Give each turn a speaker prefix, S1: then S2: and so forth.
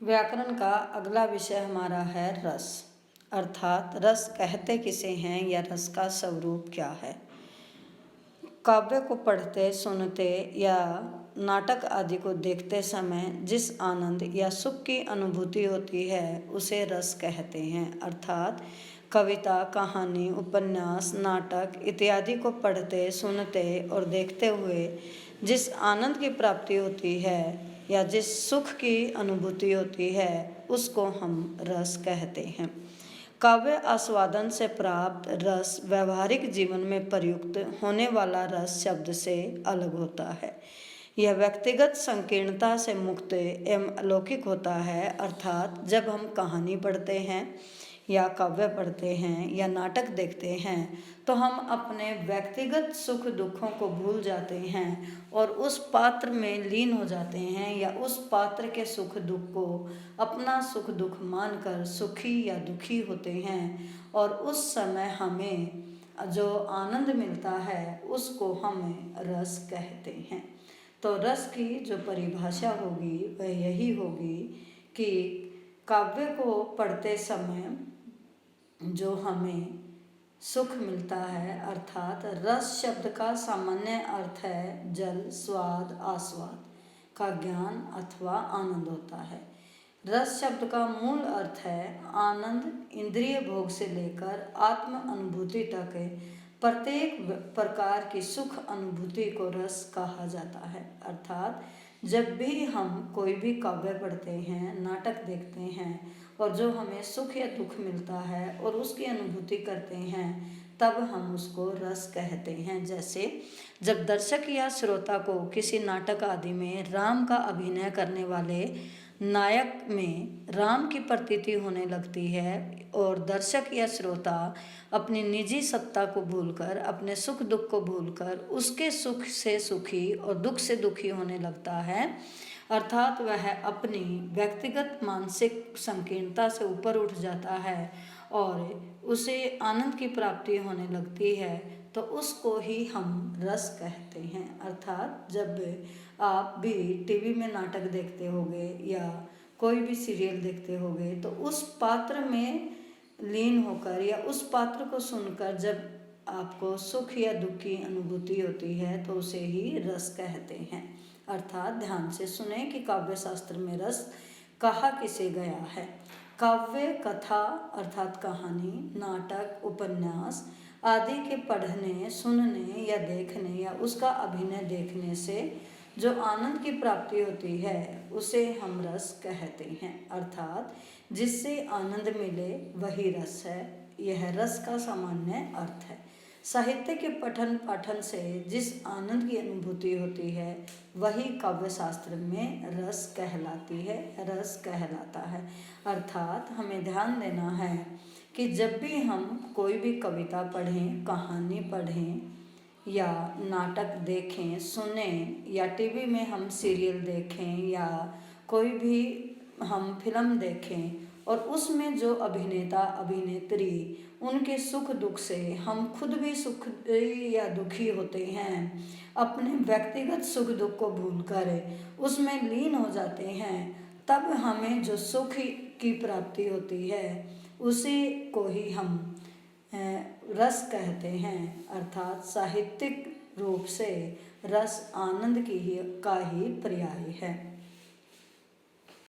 S1: व्याकरण का अगला विषय हमारा है रस, अर्थात रस कहते किसे हैं या रस का स्वरूप क्या है। काव्य को पढ़ते, सुनते या नाटक आदि को देखते समय जिस आनंद या सुख की अनुभूति होती है उसे रस कहते हैं। अर्थात कविता, कहानी, उपन्यास, नाटक इत्यादि को पढ़ते, सुनते और देखते हुए जिस आनंद की प्राप्ति होती है या जिस सुख की अनुभूति होती है उसको हम रस कहते हैं। काव्य आस्वादन से प्राप्त रस व्यवहारिक जीवन में प्रयुक्त होने वाला रस शब्द से अलग होता है। यह व्यक्तिगत संकीर्णता से मुक्त एवं अलौकिक होता है। अर्थात जब हम कहानी पढ़ते हैं या काव्य पढ़ते हैं या नाटक देखते हैं तो हम अपने व्यक्तिगत सुख दुखों को भूल जाते हैं और उस पात्र में लीन हो जाते हैं या उस पात्र के सुख दुख को अपना सुख दुख मानकर सुखी या दुखी होते हैं और उस समय हमें जो आनंद मिलता है उसको हम रस कहते हैं। तो रस की जो परिभाषा होगी वह यही होगी कि काव्य को पढ़ते समय जो हमें सुख मिलता है, अर्थात रस शब्द का सामान्य अर्थ है जल, स्वाद, आस्वाद का ज्ञान अथवा आनंद होता है। रस शब्द का मूल अर्थ है आनंद, इंद्रिय भोग से लेकर आत्म अनुभूति तक प्रत्येक प्रकार की सुख अनुभूति को रस कहा जाता है। अर्थात जब भी हम कोई भी काव्य पढ़ते हैं, नाटक देखते हैं और जो हमें सुख या दुख मिलता है और उसकी अनुभूति करते हैं तब हम उसको रस कहते हैं। जैसे जब दर्शक या श्रोता को किसी नाटक आदि में राम का अभिनय करने वाले नायक में राम की प्रतीति होने लगती है और दर्शक या श्रोता अपनी निजी सत्ता को भूलकर, अपने सुख दुख को भूलकर उसके सुख से सुखी और दुख से दुखी होने लगता है, अर्थात वह अपनी व्यक्तिगत मानसिक संकीर्णता से ऊपर उठ जाता है और उसे आनंद की प्राप्ति होने लगती है, तो उसको ही हम रस कहते हैं। अर्थात जब आप भी टीवी में नाटक देखते होगे या कोई भी सीरियल देखते होगे तो उस पात्र में लीन होकर या उस पात्र को सुनकर जब आपको सुख या दुख की अनुभूति होती है तो उसे ही रस कहते हैं। अर्थात ध्यान से सुने कि काव्य शास्त्र में रस कहा किसे गया है। काव्य, कथा अर्थात कहानी, नाटक, उपन्यास आदि के पढ़ने, सुनने या देखने या उसका अभिनय देखने से जो आनंद की प्राप्ति होती है उसे हम रस कहते हैं। अर्थात जिससे आनंद मिले वही रस है। यह रस का सामान्य अर्थ है। साहित्य के पठन पाठन से जिस आनंद की अनुभूति होती है वही काव्य शास्त्र में रस कहलाती है, रस कहलाता है। अर्थात हमें ध्यान देना है कि जब भी हम कोई भी कविता पढ़ें, कहानी पढ़ें या नाटक देखें, सुने या टीवी में हम सीरियल देखें या कोई भी हम फिल्म देखें और उसमें जो अभिनेता अभिनेत्री उनके सुख दुख से हम खुद भी सुख या दुखी होते हैं, अपने व्यक्तिगत सुख दुख को भूलकर उसमें लीन हो जाते हैं, तब हमें जो सुख की प्राप्ति होती है उसी को ही हम रस कहते हैं। अर्थात साहित्यिक रूप से रस आनंद का ही पर्याय है।